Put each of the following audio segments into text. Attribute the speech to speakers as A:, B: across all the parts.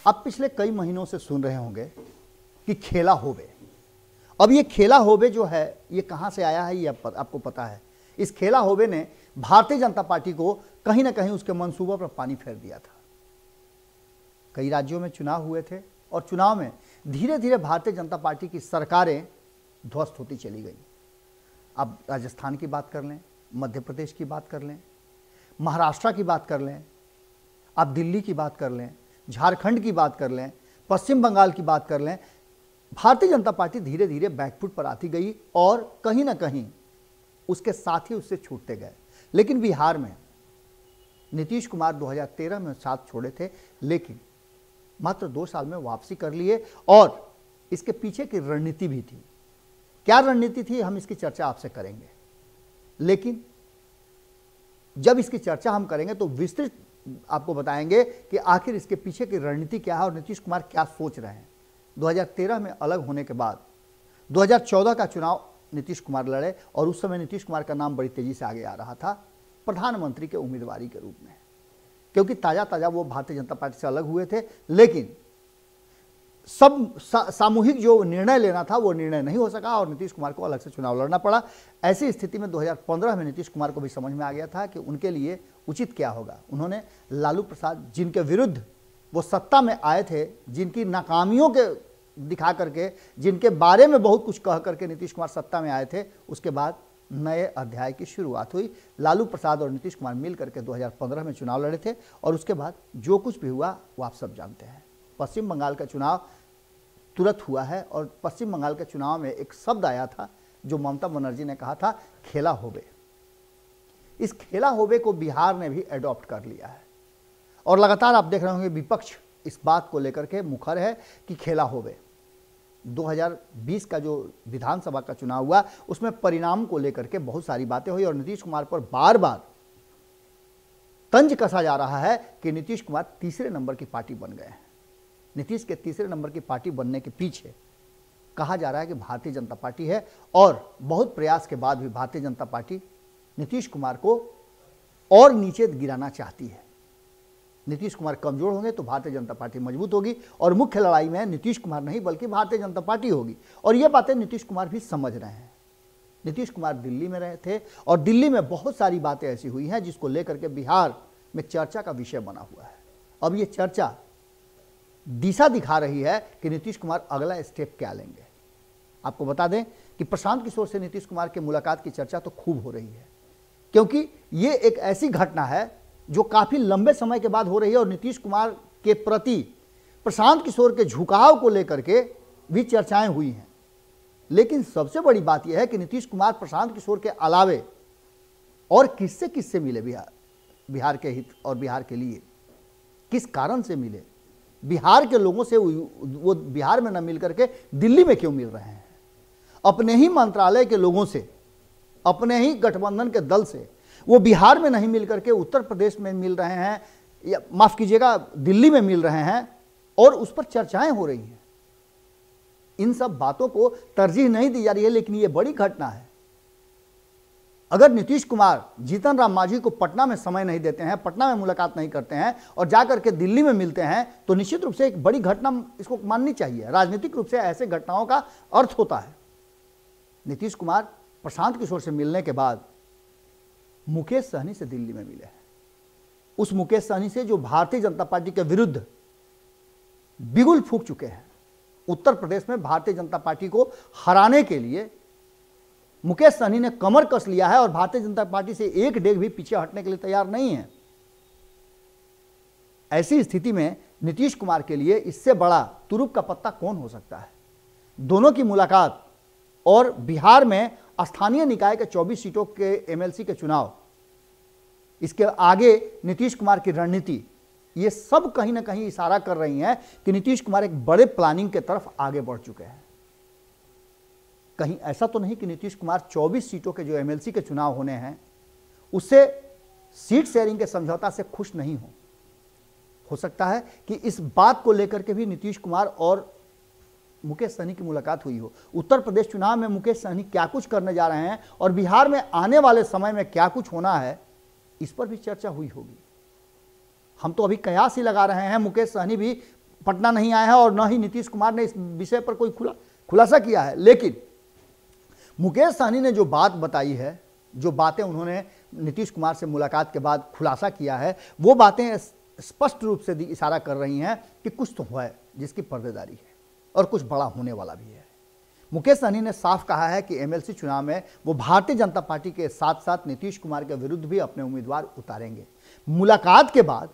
A: आप पिछले कई महीनों से सुन रहे होंगे कि खेला होबे। अब ये खेला होबे जो है ये कहाँ से आया है ये आपको पता है। इस खेला होबे ने भारतीय जनता पार्टी को कहीं ना कहीं उसके मंसूबों पर पानी फेर दिया था। कई राज्यों में चुनाव हुए थे और चुनाव में धीरे धीरे भारतीय जनता पार्टी की सरकारें ध्वस्त होती चली गई। अब राजस्थान की बात कर लें, मध्य प्रदेश की बात कर लें, महाराष्ट्र की बात कर लें, आप दिल्ली की बात कर लें, झारखंड की बात कर लें, पश्चिम बंगाल की बात कर लें, भारतीय जनता पार्टी धीरे धीरे बैकफुट पर आती गई और कहीं ना कहीं उसके साथी उससे छूटते गए। लेकिन बिहार में नीतीश कुमार 2013 में साथ छोड़े थे, लेकिन मात्र 2 साल में वापसी कर लिए और इसके पीछे की रणनीति भी थी। क्या रणनीति थी हम इसकी चर्चा आपसे करेंगे, लेकिन जब इसकी चर्चा हम करेंगे तो विस्तृत आपको बताएंगे कि आखिर इसके पीछे की रणनीति क्या है और नीतीश कुमार क्या सोच रहे हैं। 2013 में अलग होने के बाद 2014 का चुनाव नीतीश कुमार लड़े और उस समय नीतीश कुमार का नाम बड़ी तेजी से आगे आ रहा था प्रधानमंत्री के उम्मीदवारी के रूप में, क्योंकि ताज़ा ताज़ा वो भारतीय जनता पार्टी से अलग हुए थे। लेकिन सब सामूहिक जो निर्णय लेना था वो निर्णय नहीं हो सका और नीतीश कुमार को अलग से चुनाव लड़ना पड़ा। ऐसी स्थिति में 2015 में नीतीश कुमार को भी समझ में आ गया था कि उनके लिए उचित क्या होगा। उन्होंने लालू प्रसाद, जिनके विरुद्ध वो सत्ता में आए थे, जिनकी नाकामियों के दिखा करके, जिनके बारे में बहुत कुछ कह करके नीतीश कुमार सत्ता में आए थे, उसके बाद नए अध्याय की शुरुआत हुई। लालू प्रसाद और नीतीश कुमार मिल करके 2015 में चुनाव लड़े थे और उसके बाद जो कुछ भी हुआ वो आप सब जानते हैं। पश्चिम बंगाल का चुनाव तुरंत हुआ है और पश्चिम बंगाल के चुनाव में एक शब्द आया था जो ममता बनर्जी ने कहा था, खेला होबे। इस खेला होबे को बिहार ने भी एडॉप्ट कर लिया है और लगातार आप देख रहे होंगे विपक्ष इस बात को लेकर के मुखर है कि खेला होबे। 2020 का जो विधानसभा का चुनाव हुआ उसमें परिणाम को लेकर के बहुत सारी बातें हुई और नीतीश कुमार पर बार बार तंज कसा जा रहा है कि नीतीश कुमार तीसरे नंबर की पार्टी बन गए हैं। नीतीश के तीसरे नंबर की पार्टी बनने के पीछे कहा जा रहा है कि भारतीय जनता पार्टी है और बहुत प्रयास के बाद भी भारतीय जनता पार्टी नीतीश कुमार को और नीचे गिराना चाहती है। नीतीश कुमार कमजोर होंगे तो भारतीय जनता पार्टी मजबूत होगी और मुख्य लड़ाई में नीतीश कुमार नहीं बल्कि भारतीय जनता पार्टी होगी और ये बातें नीतीश कुमार भी समझ रहे हैं। नीतीश कुमार दिल्ली में रहे थे और दिल्ली में बहुत सारी बातें ऐसी हुई हैं जिसको लेकर के बिहार में चर्चा का विषय बना हुआ है। अब ये चर्चा दिशा दिखा रही है कि नीतीश कुमार अगला स्टेप क्या लेंगे। आपको बता दें कि प्रशांत किशोर से नीतीश कुमार की मुलाकात की चर्चा तो खूब हो रही है, क्योंकि ये एक ऐसी घटना है जो काफी लंबे समय के बाद हो रही है और नीतीश कुमार के प्रति प्रशांत किशोर के झुकाव को लेकर के भी चर्चाएं हुई हैं। लेकिन सबसे बड़ी बात यह है कि नीतीश कुमार प्रशांत किशोर के अलावे और किससे किससे मिले बिहार के हित और बिहार के लिए, किस कारण से मिले, बिहार के लोगों से वो बिहार में न मिल करके दिल्ली में क्यों मिल रहे हैं, अपने ही मंत्रालय के लोगों से, अपने ही गठबंधन के दल से वो बिहार में नहीं मिल करके उत्तर प्रदेश में मिल रहे हैं या माफ कीजिएगा दिल्ली में मिल रहे हैं और उस पर चर्चाएं हो रही हैं। इन सब बातों को तरजीह नहीं दी जा रही है, लेकिन ये बड़ी घटना है। अगर नीतीश कुमार जीतन राम मांझी को पटना में समय नहीं देते हैं, पटना में मुलाकात नहीं करते हैं और जाकर के दिल्ली में मिलते हैं तो निश्चित रूप से एक बड़ी घटना इसको माननी चाहिए। राजनीतिक रूप से ऐसे घटनाओं का अर्थ होता है। नीतीश कुमार प्रशांत किशोर से मिलने के बाद मुकेश सहनी से दिल्ली में मिले हैं। उस मुकेश सहनी से जो भारतीय जनता पार्टी के विरुद्ध बिगुल फूंक चुके हैं। उत्तर प्रदेश में भारतीय जनता पार्टी को हराने के लिए मुकेश सहनी ने कमर कस लिया है और भारतीय जनता पार्टी से एक डेग भी पीछे हटने के लिए तैयार नहीं है। ऐसी स्थिति में नीतीश कुमार के लिए इससे बड़ा तुरुप का पत्ता कौन हो सकता है। दोनों की मुलाकात और बिहार में स्थानीय निकाय के 24 सीटों के एमएलसी के चुनाव, इसके आगे नीतीश कुमार की रणनीति, ये सब कहीं ना कहीं इशारा कर रही हैं कि नीतीश कुमार एक बड़े प्लानिंग के तरफ आगे बढ़ चुके हैं। कहीं ऐसा तो नहीं कि नीतीश कुमार 24 सीटों के जो एमएलसी के चुनाव होने हैं उससे सीट शेयरिंग के समझौता से खुश नहीं हो सकता है कि इस बात को लेकर के भी नीतीश कुमार और मुकेश सहनी की मुलाकात हुई हो। उत्तर प्रदेश चुनाव में मुकेश सहनी क्या कुछ करने जा रहे हैं और बिहार में आने वाले समय में क्या कुछ होना है, इस पर भी चर्चा हुई होगी। हम तो अभी कयास ही लगा रहे हैं। मुकेश सहनी भी पटना नहीं आए हैं और न ही नीतीश कुमार ने इस विषय पर कोई खुलासा किया है। लेकिन मुकेश सहनी ने जो बात बताई है, जो बातें उन्होंने नीतीश कुमार से मुलाकात के बाद खुलासा किया है, वो बातें स्पष्ट रूप से इशारा कर रही हैं कि कुछ तो हुआ है जिसकी पर्देदारी है और कुछ बड़ा होने वाला भी है। मुकेश सहनी ने साफ कहा है कि एमएलसी चुनाव में वो भारतीय जनता पार्टी के साथ साथ नीतीश कुमार के विरुद्ध भी अपने उम्मीदवार उतारेंगे। मुलाकात के बाद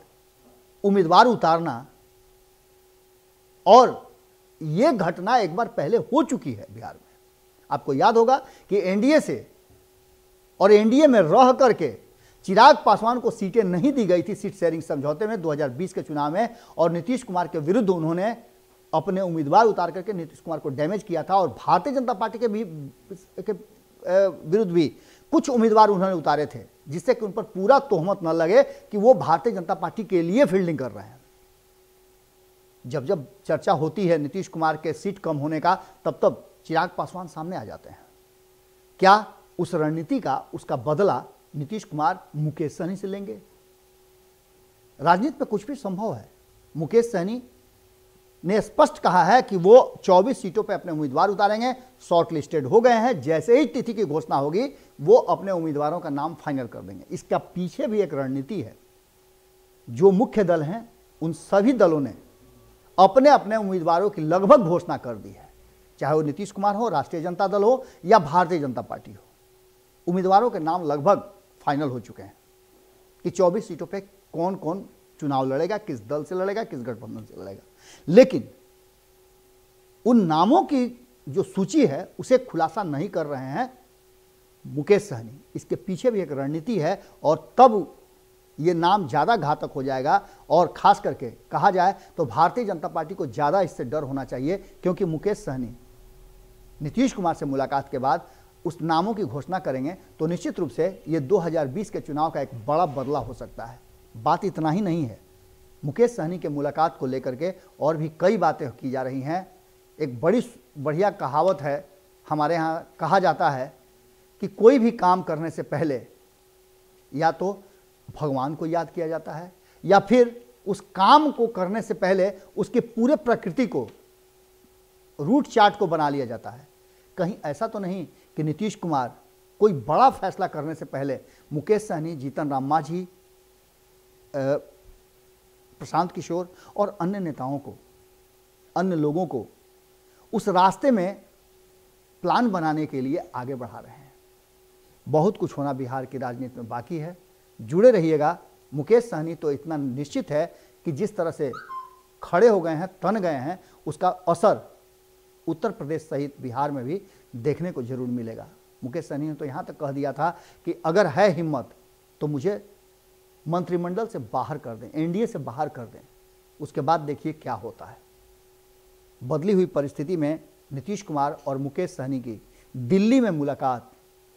A: उम्मीदवार उतारना, और ये घटना एक बार पहले हो चुकी है बिहार में। आपको याद होगा कि एनडीए से और एनडीए में रह करके चिराग पासवान को सीटें नहीं दी गई थी सीट शेयरिंग समझौते में 2020 के चुनाव में, और नीतीश कुमार के विरुद्ध उन्होंने अपने उम्मीदवार उतार करके नीतीश कुमार को डैमेज किया था। और भारतीय जनता पार्टी के विरुद्ध भी कुछ उम्मीदवार उन्होंने उतारे थे, जिससे कि उन पर पूरा तोहमत न लगे कि वो भारतीय जनता पार्टी के लिए फील्डिंग कर रहे हैं। जब जब चर्चा होती है नीतीश कुमार के सीट कम होने का, तब तब चिराग पासवान सामने आ जाते हैं। क्या उस रणनीति का, उसका बदला नीतीश कुमार मुकेश सहनी से लेंगे? राजनीति में कुछ भी संभव है। मुकेश सहनी ने स्पष्ट कहा है कि वो 24 सीटों पर अपने उम्मीदवार उतारेंगे, शॉर्ट लिस्टेड हो गए हैं। जैसे ही तिथि की घोषणा होगी वो अपने उम्मीदवारों का नाम फाइनल कर देंगे। इसका पीछे भी एक रणनीति है। जो मुख्य दल हैं उन सभी दलों ने अपने अपने उम्मीदवारों की लगभग घोषणा कर दी है, चाहे वो नीतीश कुमार हो, राष्ट्रीय जनता दल हो या भारतीय जनता पार्टी हो। उम्मीदवारों के नाम लगभग फाइनल हो चुके हैं कि 24 सीटों पे कौन कौन चुनाव लड़ेगा, किस दल से लड़ेगा, किस गठबंधन से लड़ेगा। लेकिन उन नामों की जो सूची है उसे खुलासा नहीं कर रहे हैं मुकेश सहनी। इसके पीछे भी एक रणनीति है, और तब ये नाम ज़्यादा घातक हो जाएगा। और खास करके कहा जाए तो भारतीय जनता पार्टी को ज़्यादा इससे डर होना चाहिए, क्योंकि मुकेश सहनी नीतीश कुमार से मुलाकात के बाद उस नामों की घोषणा करेंगे तो निश्चित रूप से ये 2020 के चुनाव का एक बड़ा बदलाव हो सकता है। बात इतना ही नहीं है, मुकेश सहनी के मुलाकात को लेकर के और भी कई बातें की जा रही हैं। एक बड़ी बढ़िया कहावत है हमारे यहाँ, कहा जाता है कि कोई भी काम करने से पहले या तो भगवान को याद किया जाता है, या फिर उस काम को करने से पहले उसकी पूरे प्रकृति को, रूट चार्ट को बना लिया जाता है। कहीं ऐसा तो नहीं कि नीतीश कुमार कोई बड़ा फैसला करने से पहले मुकेश सहनी, जीतन राम मांझी, प्रशांत किशोर और अन्य नेताओं को, अन्य लोगों को उस रास्ते में प्लान बनाने के लिए आगे बढ़ा रहे हैं। बहुत कुछ होना बिहार की राजनीति में बाकी है। जुड़े रहिएगा। मुकेश सहनी तो इतना निश्चित है कि जिस तरह से खड़े हो गए हैं, तन गए हैं, उसका असर उत्तर प्रदेश सहित बिहार में भी देखने को जरूर मिलेगा। मुकेश सहनी ने तो यहाँ तक कह दिया था कि अगर है हिम्मत तो मुझे मंत्रिमंडल से बाहर कर दें, एनडीए से बाहर कर दें, उसके बाद देखिए क्या होता है। बदली हुई परिस्थिति में नीतीश कुमार और मुकेश सहनी की दिल्ली में मुलाकात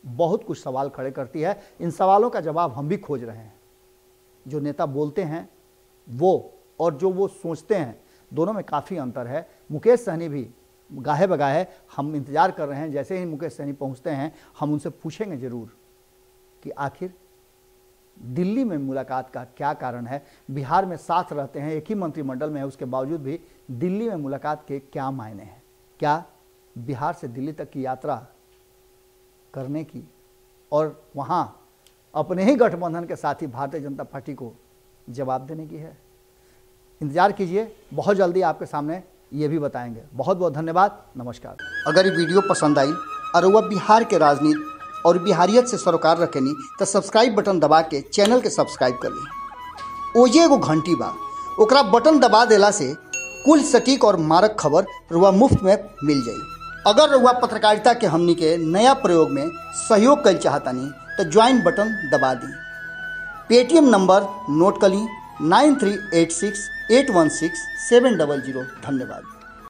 A: बहुत कुछ सवाल खड़े करती है। इन सवालों का जवाब हम भी खोज रहे हैं। जो नेता बोलते हैं वो और जो वो सोचते हैं, दोनों में काफ़ी अंतर है। मुकेश सहनी भी गाहे बगाहे हम इंतज़ार कर रहे हैं। जैसे ही मुकेश सहनी पहुंचते हैं हम उनसे पूछेंगे ज़रूर कि आखिर दिल्ली में मुलाकात का क्या कारण है। बिहार में साथ रहते हैं, एक ही मंत्रिमंडल में है, उसके बावजूद भी दिल्ली में मुलाकात के क्या मायने हैं। क्या बिहार से दिल्ली तक की यात्रा करने की और वहाँ अपने ही गठबंधन के साथी भारतीय जनता पार्टी को जवाब देने की है? इंतजार कीजिए, बहुत जल्दी आपके सामने ये भी बताएंगे। बहुत बहुत धन्यवाद, नमस्कार। अगर ये वीडियो पसंद आई और वह बिहार के राजनीति और बिहारियत से सरोकार रखेनी तो सब्सक्राइब बटन दबा के चैनल के सब्सक्राइब कर ली। ओजे एगो घंटी बा, ओकरा बटन दबा देला से कुल सटीक और मारक खबर रुआ मुफ्त में मिल जाई। अगर रुआ पत्रकारिता के हमनी के नया प्रयोग में सहयोग कर चाहतानी तो ज्वाइन बटन दबा दी। पेटीएम नंबर नोट कर ली 9386816700। धन्यवाद।